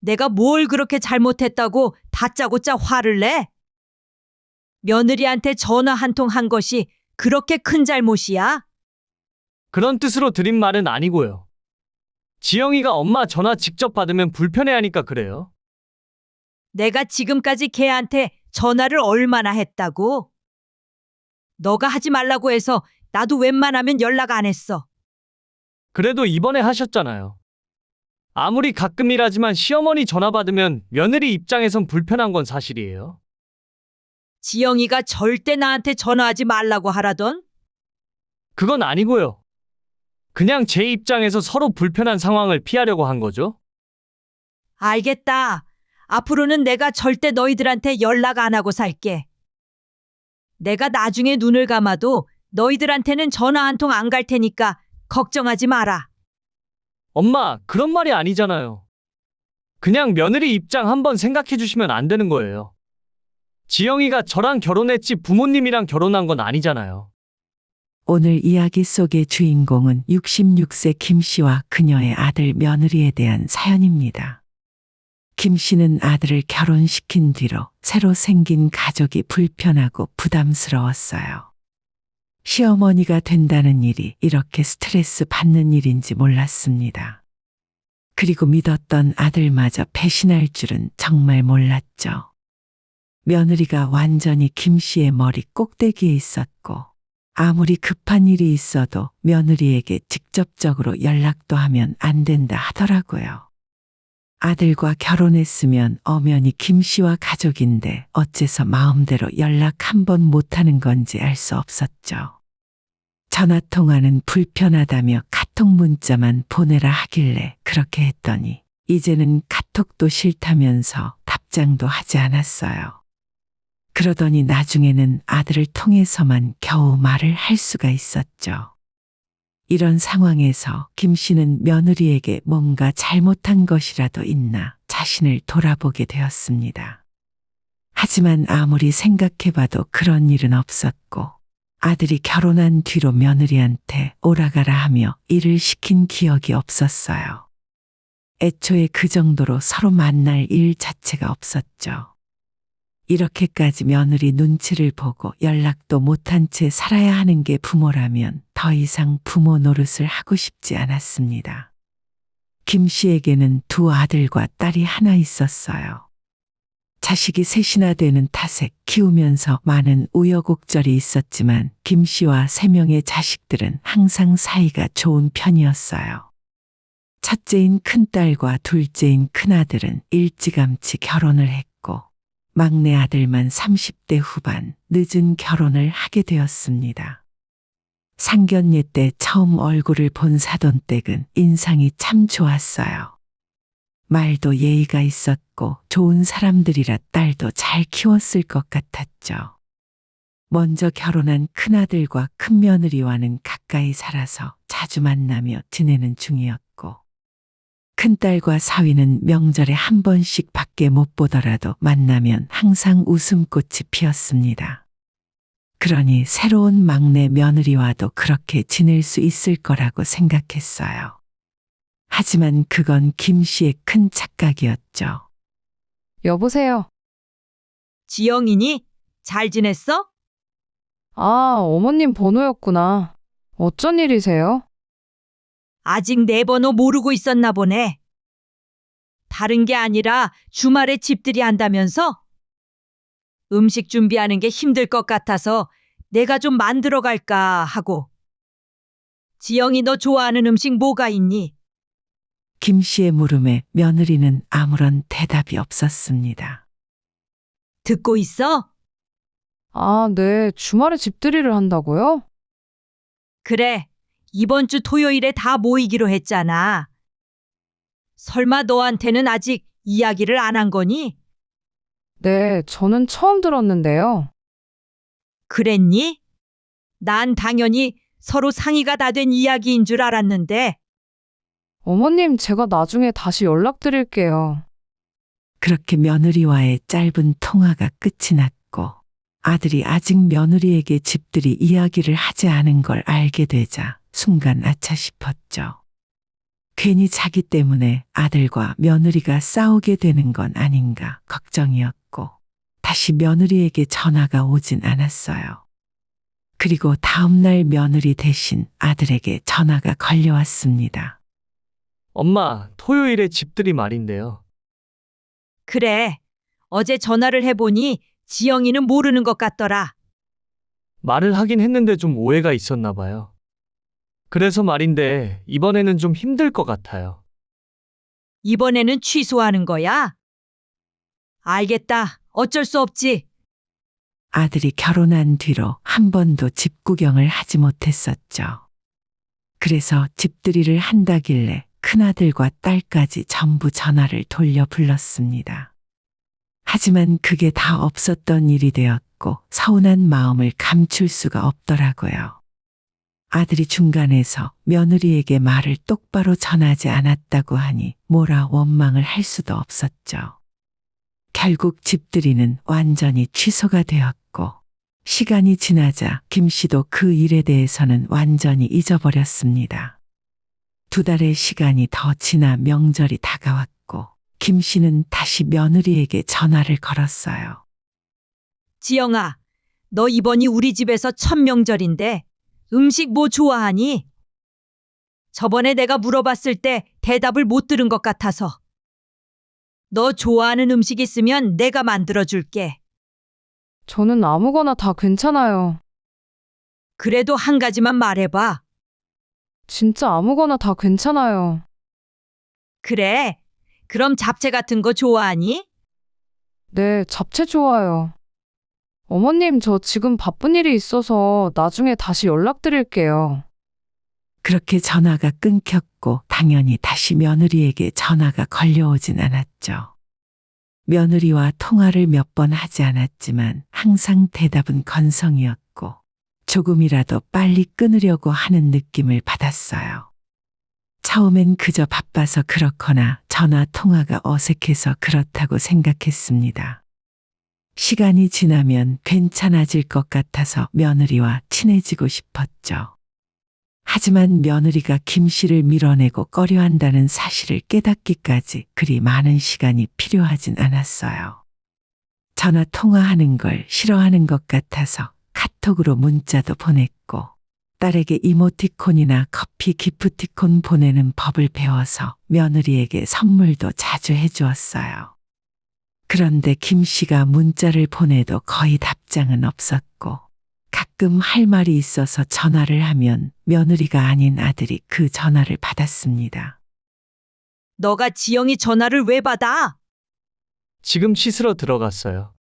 내가 뭘 그렇게 잘못했다고 다짜고짜 화를 내? 며느리한테 전화 한 통 한 것이 그렇게 큰 잘못이야? 그런 뜻으로 드린 말은 아니고요. 지영이가 엄마 전화 직접 받으면 불편해하니까 그래요. 내가 지금까지 걔한테 전화를 얼마나 했다고? 너가 하지 말라고 해서 나도 웬만하면 연락 안 했어. 그래도 이번에 하셨잖아요. 아무리 가끔이라지만 시어머니 전화 받으면 며느리 입장에선 불편한 건 사실이에요. 지영이가 절대 나한테 전화하지 말라고 하라던? 그건 아니고요. 그냥 제 입장에서 서로 불편한 상황을 피하려고 한 거죠. 알겠다. 앞으로는 내가 절대 너희들한테 연락 안 하고 살게. 내가 나중에 눈을 감아도 너희들한테는 전화 한 통 안 갈 테니까 걱정하지 마라. 엄마, 그런 말이 아니잖아요. 그냥 며느리 입장 한번 생각해 주시면 안 되는 거예요. 지영이가 저랑 결혼했지 부모님이랑 결혼한 건 아니잖아요. 오늘 이야기 속의 주인공은 66세 김 씨와 그녀의 아들 며느리에 대한 사연입니다. 김 씨는 아들을 결혼시킨 뒤로 새로 생긴 가족이 불편하고 부담스러웠어요. 시어머니가 된다는 일이 이렇게 스트레스 받는 일인지 몰랐습니다. 그리고 믿었던 아들마저 배신할 줄은 정말 몰랐죠. 며느리가 완전히 김 씨의 머리 꼭대기에 있었고 아무리 급한 일이 있어도 며느리에게 직접적으로 연락도 하면 안 된다 하더라고요. 아들과 결혼했으면 엄연히 김 씨와 가족인데 어째서 마음대로 연락 한 번 못하는 건지 알 수 없었죠. 전화통화는 불편하다며 카톡 문자만 보내라 하길래 그렇게 했더니 이제는 카톡도 싫다면서 답장도 하지 않았어요. 그러더니 나중에는 아들을 통해서만 겨우 말을 할 수가 있었죠. 이런 상황에서 김 씨는 며느리에게 뭔가 잘못한 것이라도 있나 자신을 돌아보게 되었습니다. 하지만 아무리 생각해봐도 그런 일은 없었고 아들이 결혼한 뒤로 며느리한테 오라가라 하며 일을 시킨 기억이 없었어요. 애초에 그 정도로 서로 만날 일 자체가 없었죠. 이렇게까지 며느리 눈치를 보고 연락도 못한 채 살아야 하는 게 부모라면 더 이상 부모 노릇을 하고 싶지 않았습니다. 김 씨에게는 두 아들과 딸이 하나 있었어요. 자식이 셋이나 되는 탓에 키우면서 많은 우여곡절이 있었지만 김 씨와 세 명의 자식들은 항상 사이가 좋은 편이었어요. 첫째인 큰딸과 둘째인 큰아들은 일찌감치 결혼을 했고 막내 아들만 30대 후반 늦은 결혼을 하게 되었습니다. 상견례 때 처음 얼굴을 본 사돈댁은 인상이 참 좋았어요. 말도 예의가 있었고 좋은 사람들이라 딸도 잘 키웠을 것 같았죠. 먼저 결혼한 큰아들과 큰며느리와는 가까이 살아서 자주 만나며 지내는 중이었고 큰딸과 사위는 명절에 한 번씩 밖에 못 보더라도 만나면 항상 웃음꽃이 피었습니다. 그러니 새로운 막내 며느리와도 그렇게 지낼 수 있을 거라고 생각했어요. 하지만 그건 김 씨의 큰 착각이었죠. 여보세요. 지영이니? 잘 지냈어? 아, 어머님 번호였구나. 어쩐 일이세요? 아직 내 번호 모르고 있었나 보네. 다른 게 아니라 주말에 집들이 한다면서? 음식 준비하는 게 힘들 것 같아서 내가 좀 만들어 갈까 하고. 지영이 너 좋아하는 음식 뭐가 있니? 김 씨의 물음에 며느리는 아무런 대답이 없었습니다. 듣고 있어? 아, 네. 주말에 집들이를 한다고요? 그래. 이번 주 토요일에 다 모이기로 했잖아. 설마 너한테는 아직 이야기를 안 한 거니? 네, 저는 처음 들었는데요. 그랬니? 난 당연히 서로 상의가 다 된 이야기인 줄 알았는데. 어머님, 제가 나중에 다시 연락드릴게요. 그렇게 며느리와의 짧은 통화가 끝이 났고 아들이 아직 며느리에게 집들이 이야기를 하지 않은 걸 알게 되자 순간 아차 싶었죠. 괜히 자기 때문에 아들과 며느리가 싸우게 되는 건 아닌가 걱정이었고 다시 며느리에게 전화가 오진 않았어요. 그리고 다음날 며느리 대신 아들에게 전화가 걸려왔습니다. 엄마, 토요일에 집들이 말인데요. 그래. 어제 전화를 해보니 지영이는 모르는 것 같더라. 말을 하긴 했는데 좀 오해가 있었나 봐요. 그래서 말인데 이번에는 좀 힘들 것 같아요. 이번에는 취소하는 거야? 알겠다. 어쩔 수 없지. 아들이 결혼한 뒤로 한 번도 집 구경을 하지 못했었죠. 그래서 집들이를 한다길래 큰아들과 딸까지 전부 전화를 돌려 불렀습니다. 하지만 그게 다 없었던 일이 되었고 서운한 마음을 감출 수가 없더라고요. 아들이 중간에서 며느리에게 말을 똑바로 전하지 않았다고 하니 뭐라 원망을 할 수도 없었죠. 결국 집들이는 완전히 취소가 되었고 시간이 지나자 김 씨도 그 일에 대해서는 완전히 잊어버렸습니다. 2달의 시간이 더 지나 명절이 다가왔고 김 씨는 다시 며느리에게 전화를 걸었어요. 지영아, 너 이번이 우리 집에서 첫 명절인데 음식 뭐 좋아하니? 저번에 내가 물어봤을 때 대답을 못 들은 것 같아서. 너 좋아하는 음식 있으면 내가 만들어줄게. 저는 아무거나 다 괜찮아요. 그래도 한 가지만 말해봐. 진짜 아무거나 다 괜찮아요. 그래. 그럼 잡채 같은 거 좋아하니? 네, 잡채 좋아요. 어머님, 저 지금 바쁜 일이 있어서 나중에 다시 연락드릴게요. 그렇게 전화가 끊겼고 당연히 다시 며느리에게 전화가 걸려오진 않았죠. 며느리와 통화를 몇 번 하지 않았지만 항상 대답은 건성이었고 조금이라도 빨리 끊으려고 하는 느낌을 받았어요. 처음엔 그저 바빠서 그렇거나 전화 통화가 어색해서 그렇다고 생각했습니다. 시간이 지나면 괜찮아질 것 같아서 며느리와 친해지고 싶었죠. 하지만 며느리가 김 씨를 밀어내고 꺼려한다는 사실을 깨닫기까지 그리 많은 시간이 필요하진 않았어요. 전화 통화하는 걸 싫어하는 것 같아서 카톡으로 문자도 보냈고 딸에게 이모티콘이나 커피 기프티콘 보내는 법을 배워서 며느리에게 선물도 자주 해주었어요. 그런데 김 씨가 문자를 보내도 거의 답장은 없었고 가끔 할 말이 있어서 전화를 하면 며느리가 아닌 아들이 그 전화를 받았습니다. 너가 지영이 전화를 왜 받아? 지금 씻으러 들어갔어요.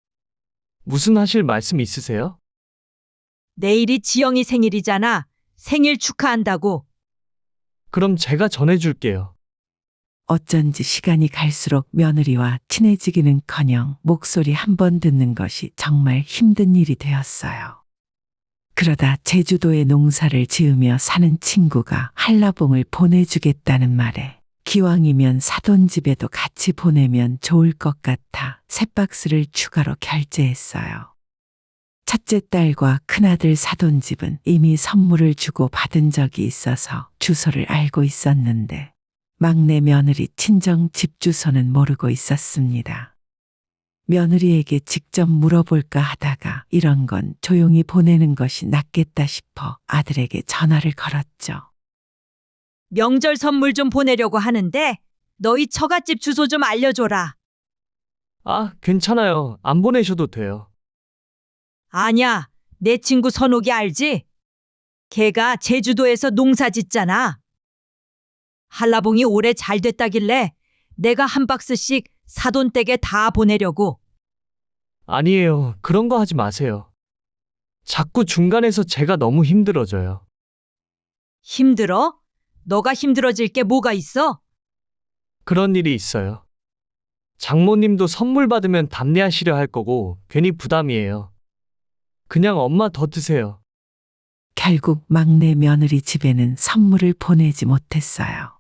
무슨 하실 말씀 있으세요? 내일이 지영이 생일이잖아. 생일 축하한다고. 그럼 제가 전해줄게요. 어쩐지 시간이 갈수록 며느리와 친해지기는커녕 목소리 한 번 듣는 것이 정말 힘든 일이 되었어요. 그러다 제주도에 농사를 지으며 사는 친구가 한라봉을 보내주겠다는 말에 기왕이면 사돈집에도 같이 보내면 좋을 것 같아 3박스를 추가로 결제했어요. 첫째 딸과 큰아들 사돈집은 이미 선물을 주고 받은 적이 있어서 주소를 알고 있었는데 막내 며느리 친정 집 주소는 모르고 있었습니다. 며느리에게 직접 물어볼까 하다가 이런 건 조용히 보내는 것이 낫겠다 싶어 아들에게 전화를 걸었죠. 명절 선물 좀 보내려고 하는데 너희 처갓집 주소 좀 알려줘라. 아, 괜찮아요. 안 보내셔도 돼요. 아냐, 내 친구 선옥이 알지? 걔가 제주도에서 농사 짓잖아. 한라봉이 올해 잘 됐다길래 내가 한 박스씩 사돈댁에 다 보내려고. 아니에요. 그런 거 하지 마세요. 자꾸 중간에서 제가 너무 힘들어져요. 힘들어? 너가 힘들어질 게 뭐가 있어? 그런 일이 있어요. 장모님도 선물 받으면 답례하시려 할 거고 괜히 부담이에요. 그냥 엄마 더 드세요. 결국 막내 며느리 집에는 선물을 보내지 못했어요.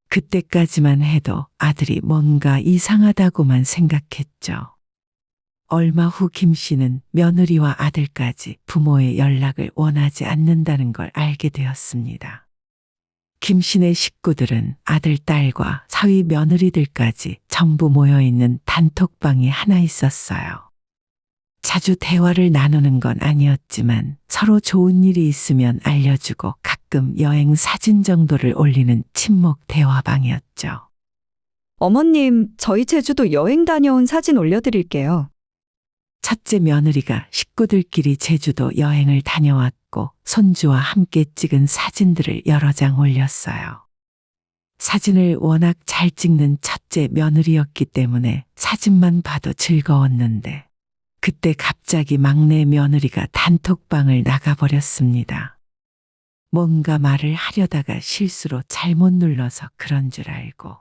그때까지만 해도 아들이 뭔가 이상하다고만 생각했죠. 얼마 후 김 씨는 며느리와 아들까지 부모의 연락을 원하지 않는다는 걸 알게 되었습니다. 김씨네 식구들은 아들, 딸과 사위 며느리들까지 전부 모여있는 단톡방이 하나 있었어요. 자주 대화를 나누는 건 아니었지만 서로 좋은 일이 있으면 알려주고 가끔 여행 사진 정도를 올리는 친목 대화방이었죠. 어머님, 저희 제주도 여행 다녀온 사진 올려드릴게요. 첫째 며느리가 식구들끼리 제주도 여행을 다녀왔고 손주와 함께 찍은 사진들을 여러 장 올렸어요. 사진을 워낙 잘 찍는 첫째 며느리였기 때문에 사진만 봐도 즐거웠는데 그때 갑자기 막내 며느리가 단톡방을 나가버렸습니다. 뭔가 말을 하려다가 실수로 잘못 눌러서 그런 줄 알고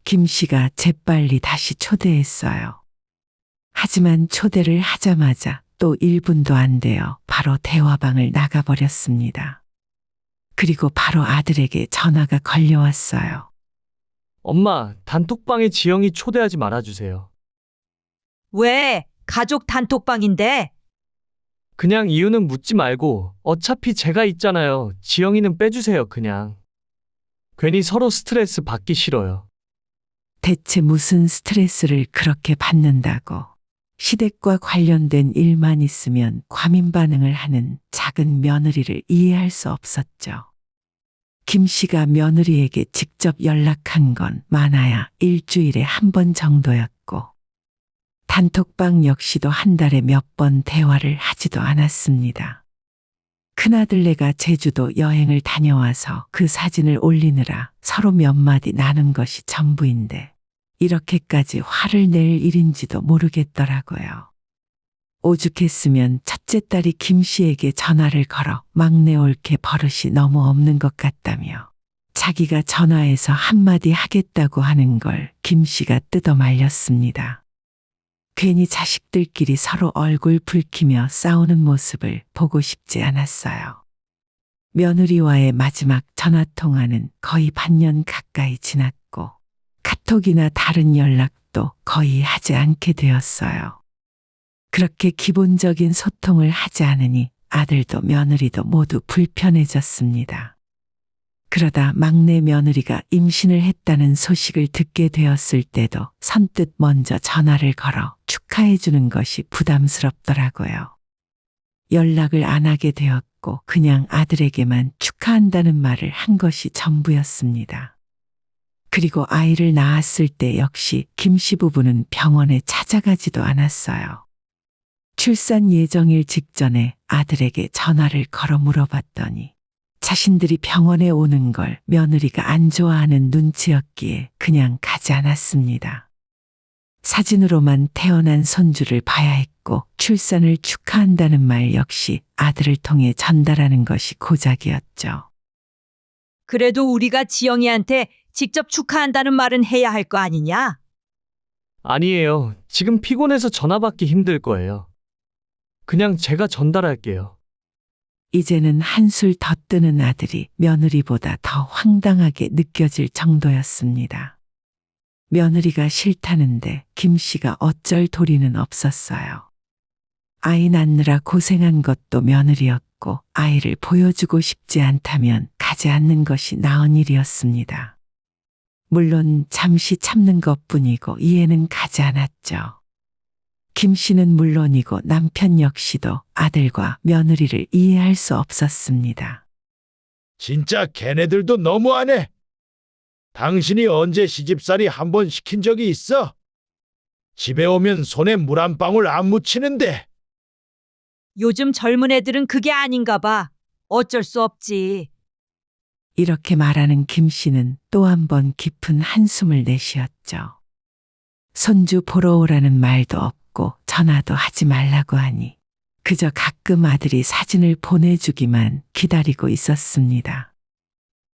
김씨가 재빨리 다시 초대했어요. 하지만 초대를 하자마자 또 1분도 안 되어 바로 대화방을 나가버렸습니다. 그리고 바로 아들에게 전화가 걸려왔어요. 엄마, 단톡방에 지영이 초대하지 말아주세요. 왜? 가족 단톡방인데? 그냥 이유는 묻지 말고 어차피 제가 있잖아요. 지영이는 빼주세요, 그냥. 괜히 서로 스트레스 받기 싫어요. 대체 무슨 스트레스를 그렇게 받는다고. 시댁과 관련된 일만 있으면 과민 반응을 하는 작은 며느리를 이해할 수 없었죠. 김 씨가 며느리에게 직접 연락한 건 많아야 일주일에 한 번 정도였고, 단톡방 역시도 한 달에 몇 번 대화를 하지도 않았습니다. 큰아들네가 제주도 여행을 다녀와서 그 사진을 올리느라 서로 몇 마디 나눈 것이 전부인데 이렇게까지 화를 낼 일인지도 모르겠더라고요. 오죽했으면 첫째 딸이 김 씨에게 전화를 걸어 막내 옳게 버릇이 너무 없는 것 같다며 자기가 전화해서 한마디 하겠다고 하는 걸 김 씨가 뜯어 말렸습니다. 괜히 자식들끼리 서로 얼굴 붉히며 싸우는 모습을 보고 싶지 않았어요. 며느리와의 마지막 전화통화는 거의 반년 가까이 지났고 카톡이나 다른 연락도 거의 하지 않게 되었어요. 그렇게 기본적인 소통을 하지 않으니 아들도 며느리도 모두 불편해졌습니다. 그러다 막내 며느리가 임신을 했다는 소식을 듣게 되었을 때도 선뜻 먼저 전화를 걸어 축하해 주는 것이 부담스럽더라고요. 연락을 안 하게 되었고 그냥 아들에게만 축하한다는 말을 한 것이 전부였습니다. 그리고 아이를 낳았을 때 역시 김씨 부부는 병원에 찾아가지도 않았어요. 출산 예정일 직전에 아들에게 전화를 걸어 물어봤더니 자신들이 병원에 오는 걸 며느리가 안 좋아하는 눈치였기에 그냥 가지 않았습니다. 사진으로만 태어난 손주를 봐야 했고 출산을 축하한다는 말 역시 아들을 통해 전달하는 것이 고작이었죠. 그래도 우리가 지영이한테 직접 축하한다는 말은 해야 할 거 아니냐? 아니에요. 지금 피곤해서 전화 받기 힘들 거예요. 그냥 제가 전달할게요. 이제는 한술 더 뜨는 아들이 며느리보다 더 황당하게 느껴질 정도였습니다. 며느리가 싫다는데 김 씨가 어쩔 도리는 없었어요. 아이 낳느라 고생한 것도 며느리였고 아이를 보여주고 싶지 않다면 가지 않는 것이 나은 일이었습니다. 물론 잠시 참는 것뿐이고 이해는 가지 않았죠. 김 씨는 물론이고 남편 역시도 아들과 며느리를 이해할 수 없었습니다. 진짜 걔네들도 너무하네. 당신이 언제 시집살이 한 번 시킨 적이 있어? 집에 오면 손에 물 한 방울 안 묻히는데. 요즘 젊은 애들은 그게 아닌가 봐. 어쩔 수 없지. 이렇게 말하는 김 씨는 또 한 번 깊은 한숨을 내쉬었죠. 손주 보러 오라는 말도 없고 전화도 하지 말라고 하니 그저 가끔 아들이 사진을 보내주기만 기다리고 있었습니다.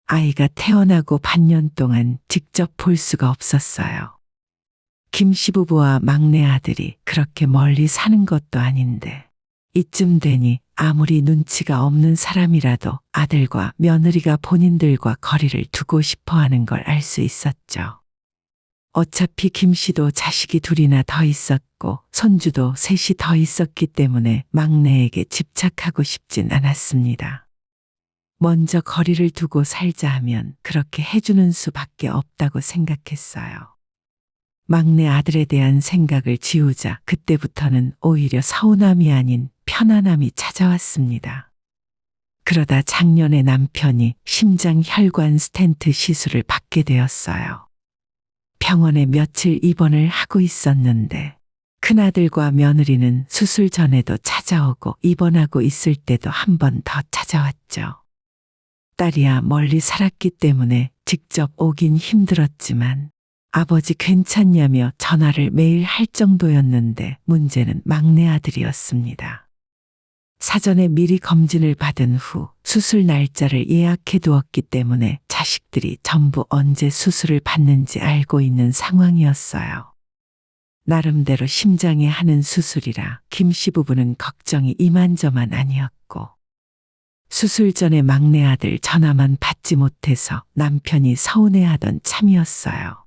아이가 태어나고 반년 동안 직접 볼 수가 없었어요. 김 씨 부부와 막내 아들이 그렇게 멀리 사는 것도 아닌데 이쯤 되니 아무리 눈치가 없는 사람이라도 아들과 며느리가 본인들과 거리를 두고 싶어 하는 걸 알 수 있었죠. 어차피 김 씨도 자식이 둘이나 더 있었고 손주도 셋이 더 있었기 때문에 막내에게 집착하고 싶진 않았습니다. 먼저 거리를 두고 살자 하면 그렇게 해주는 수밖에 없다고 생각했어요. 막내 아들에 대한 생각을 지우자 그때부터는 오히려 서운함이 아닌 편안함이 찾아왔습니다. 그러다 작년에 남편이 심장 혈관 스텐트 시술을 받게 되었어요. 병원에 며칠 입원을 하고 있었는데 큰아들과 며느리는 수술 전에도 찾아오고 입원하고 있을 때도 한 번 더 찾아왔죠. 딸이야 멀리 살았기 때문에 직접 오긴 힘들었지만 아버지 괜찮냐며 전화를 매일 할 정도였는데 문제는 막내 아들이었습니다. 사전에 미리 검진을 받은 후 수술 날짜를 예약해 두었기 때문에 자식들이 전부 언제 수술을 받는지 알고 있는 상황이었어요. 나름대로 심장에 하는 수술이라 김씨 부부는 걱정이 이만저만 아니었고 수술 전에 막내 아들 전화만 받지 못해서 남편이 서운해하던 참이었어요.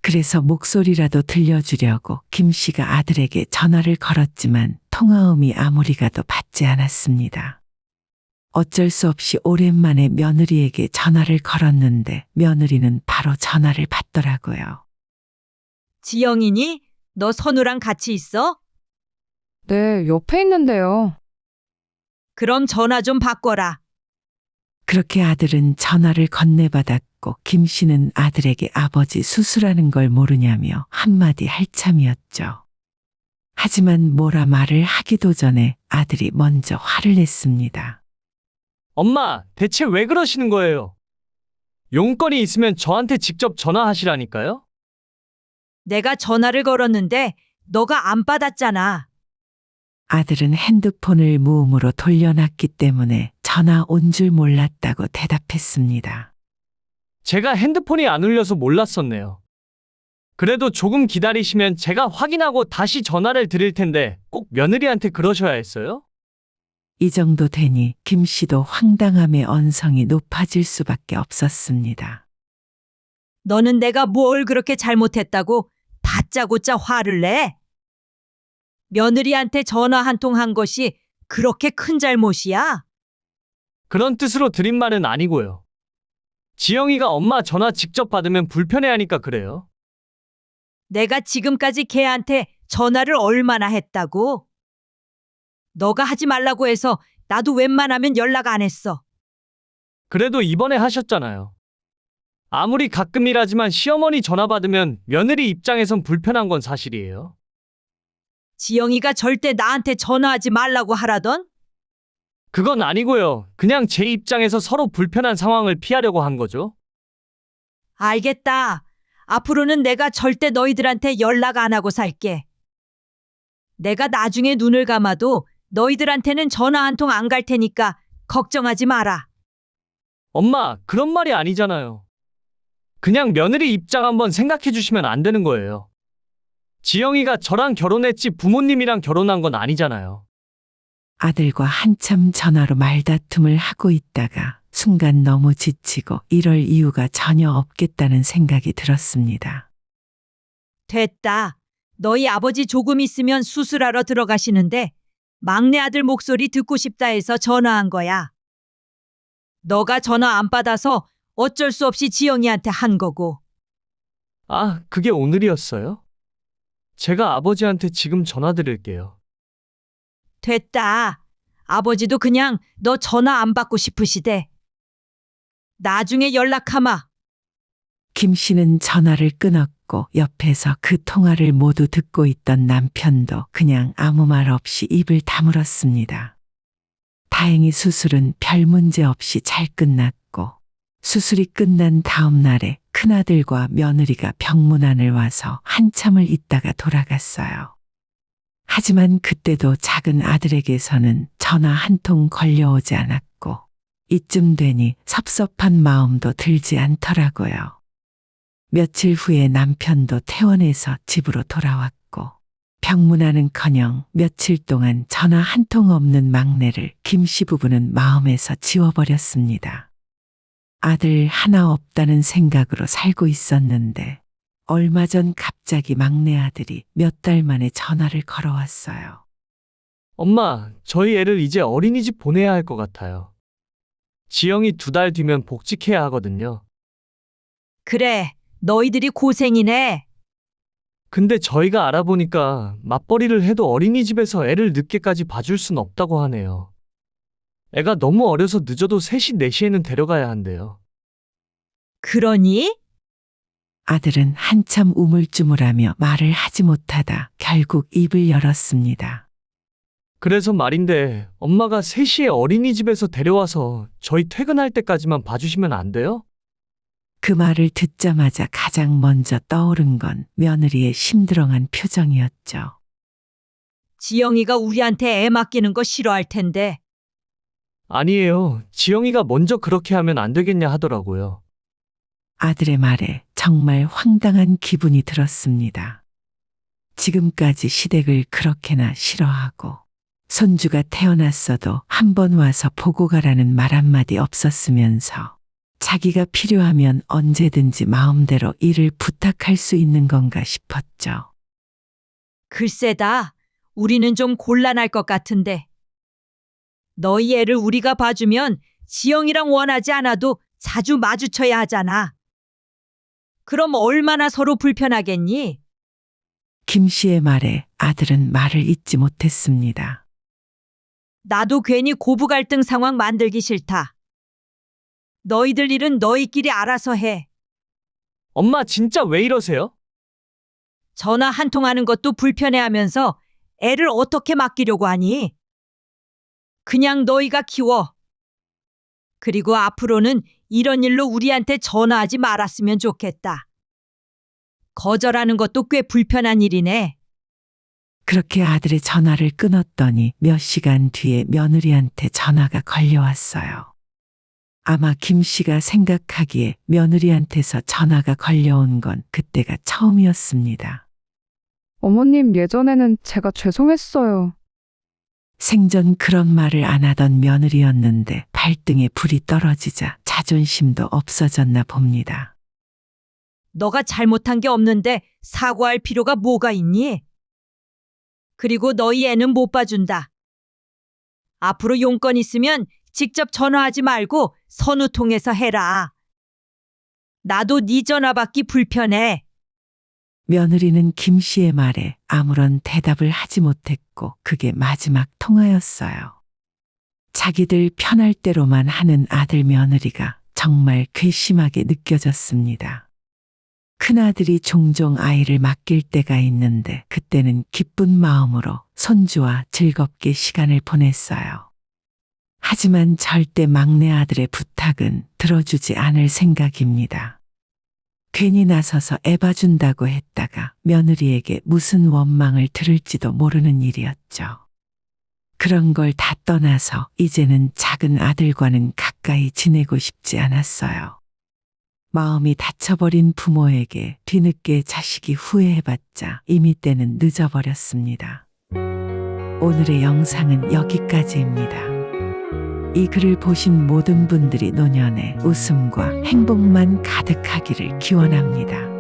그래서 목소리라도 들려주려고 김씨가 아들에게 전화를 걸었지만 통화음이 아무리 가도 받지 않았습니다. 어쩔 수 없이 오랜만에 며느리에게 전화를 걸었는데 며느리는 바로 전화를 받더라고요. 지영이니? 너 선우랑 같이 있어? 네, 옆에 있는데요. 그럼 전화 좀 바꿔라. 그렇게 아들은 전화를 건네받았고 김 씨는 아들에게 아버지 수술하는 걸 모르냐며 한마디 할 참이었죠. 하지만 뭐라 말을 하기도 전에 아들이 먼저 화를 냈습니다. 엄마, 대체 왜 그러시는 거예요? 용건이 있으면 저한테 직접 전화하시라니까요? 내가 전화를 걸었는데 너가 안 받았잖아. 아들은 핸드폰을 무음으로 돌려놨기 때문에 전화 온 줄 몰랐다고 대답했습니다. 제가 핸드폰이 안 울려서 몰랐었네요. 그래도 조금 기다리시면 제가 확인하고 다시 전화를 드릴 텐데 꼭 며느리한테 그러셔야 했어요? 이 정도 되니 김 씨도 황당함의 언성이 높아질 수밖에 없었습니다. 너는 내가 뭘 그렇게 잘못했다고 다짜고짜 화를 내? 며느리한테 전화 한 통 한 것이 그렇게 큰 잘못이야? 그런 뜻으로 드린 말은 아니고요. 지영이가 엄마 전화 직접 받으면 불편해하니까 그래요. 내가 지금까지 걔한테 전화를 얼마나 했다고? 너가 하지 말라고 해서 나도 웬만하면 연락 안 했어. 그래도 이번에 하셨잖아요. 아무리 가끔이라지만 시어머니 전화 받으면 며느리 입장에선 불편한 건 사실이에요. 지영이가 절대 나한테 전화하지 말라고 하라던? 그건 아니고요. 그냥 제 입장에서 서로 불편한 상황을 피하려고 한 거죠. 알겠다. 앞으로는 내가 절대 너희들한테 연락 안 하고 살게. 내가 나중에 눈을 감아도 너희들한테는 전화 한 통 안 갈 테니까 걱정하지 마라. 엄마, 그런 말이 아니잖아요. 그냥 며느리 입장 한번 생각해 주시면 안 되는 거예요. 지영이가 저랑 결혼했지 부모님이랑 결혼한 건 아니잖아요. 아들과 한참 전화로 말다툼을 하고 있다가 순간 너무 지치고 이럴 이유가 전혀 없겠다는 생각이 들었습니다. 됐다. 너희 아버지 조금 있으면 수술하러 들어가시는데 막내 아들 목소리 듣고 싶다 해서 전화한 거야. 너가 전화 안 받아서 어쩔 수 없이 지영이한테 한 거고. 아, 그게 오늘이었어요? 제가 아버지한테 지금 전화 드릴게요. 됐다. 아버지도 그냥 너 전화 안 받고 싶으시대. 나중에 연락하마. 김 씨는 전화를 끊었고 옆에서 그 통화를 모두 듣고 있던 남편도 그냥 아무 말 없이 입을 다물었습니다. 다행히 수술은 별 문제 없이 잘 끝났고 수술이 끝난 다음 날에 큰아들과 며느리가 병문안을 와서 한참을 있다가 돌아갔어요. 하지만 그때도 작은 아들에게서는 전화 한 통 걸려오지 않았고 이쯤 되니 섭섭한 마음도 들지 않더라고요. 며칠 후에 남편도 퇴원해서 집으로 돌아왔고 병문안은커녕 며칠 동안 전화 한 통 없는 막내를 김씨 부부는 마음에서 지워버렸습니다. 아들 하나 없다는 생각으로 살고 있었는데 얼마 전 갑자기 막내 아들이 몇 달 만에 전화를 걸어왔어요. 엄마, 저희 애를 이제 어린이집 보내야 할 것 같아요. 지영이 2달 뒤면 복직해야 하거든요. 그래, 너희들이 고생이네. 근데 저희가 알아보니까 맞벌이를 해도 어린이집에서 애를 늦게까지 봐줄 순 없다고 하네요. 애가 너무 어려서 늦어도 3시, 4시에는 데려가야 한대요. 그러니? 아들은 한참 우물쭈물하며 말을 하지 못하다 결국 입을 열었습니다. 그래서 말인데 엄마가 3시에 어린이집에서 데려와서 저희 퇴근할 때까지만 봐주시면 안 돼요? 그 말을 듣자마자 가장 먼저 떠오른 건 며느리의 심드렁한 표정이었죠. 지영이가 우리한테 애 맡기는 거 싫어할 텐데. 아니에요. 지영이가 먼저 그렇게 하면 안 되겠냐 하더라고요. 아들의 말에 정말 황당한 기분이 들었습니다. 지금까지 시댁을 그렇게나 싫어하고 손주가 태어났어도 한 번 와서 보고 가라는 말 한마디 없었으면서 자기가 필요하면 언제든지 마음대로 일을 부탁할 수 있는 건가 싶었죠. 글쎄다. 우리는 좀 곤란할 것 같은데. 너희 애를 우리가 봐주면 지영이랑 원하지 않아도 자주 마주쳐야 하잖아. 그럼 얼마나 서로 불편하겠니? 김 씨의 말에 아들은 말을 잇지 못했습니다. 나도 괜히 고부 갈등 상황 만들기 싫다. 너희들 일은 너희끼리 알아서 해. 엄마 진짜 왜 이러세요? 전화 한 통 하는 것도 불편해하면서 애를 어떻게 맡기려고 하니? 그냥 너희가 키워. 그리고 앞으로는 이런 일로 우리한테 전화하지 말았으면 좋겠다. 거절하는 것도 꽤 불편한 일이네. 그렇게 아들의 전화를 끊었더니 몇 시간 뒤에 며느리한테 전화가 걸려왔어요. 아마 김 씨가 생각하기에 며느리한테서 전화가 걸려온 건 그때가 처음이었습니다. 어머님, 예전에는 제가 죄송했어요. 생전 그런 말을 안 하던 며느리였는데 발등에 불이 떨어지자 자존심도 없어졌나 봅니다. 너가 잘못한 게 없는데 사과할 필요가 뭐가 있니? 그리고 너희 애는 못 봐준다. 앞으로 용건 있으면 직접 전화하지 말고 선우 통해서 해라. 나도 네 전화 받기 불편해. 며느리는 김 씨의 말에 아무런 대답을 하지 못했고 그게 마지막 통화였어요. 자기들 편할 대로만 하는 아들 며느리가 정말 괘씸하게 느껴졌습니다. 큰아들이 종종 아이를 맡길 때가 있는데 그때는 기쁜 마음으로 손주와 즐겁게 시간을 보냈어요. 하지만 절대 막내 아들의 부탁은 들어주지 않을 생각입니다. 괜히 나서서 애 봐준다고 했다가 며느리에게 무슨 원망을 들을지도 모르는 일이었죠. 그런 걸 다 떠나서 이제는 작은 아들과는 가까이 지내고 싶지 않았어요. 마음이 다쳐버린 부모에게 뒤늦게 자식이 후회해봤자 이미 때는 늦어버렸습니다. 오늘의 영상은 여기까지입니다. 이 글을 보신 모든 분들이 노년에 웃음과 행복만 가득하기를 기원합니다.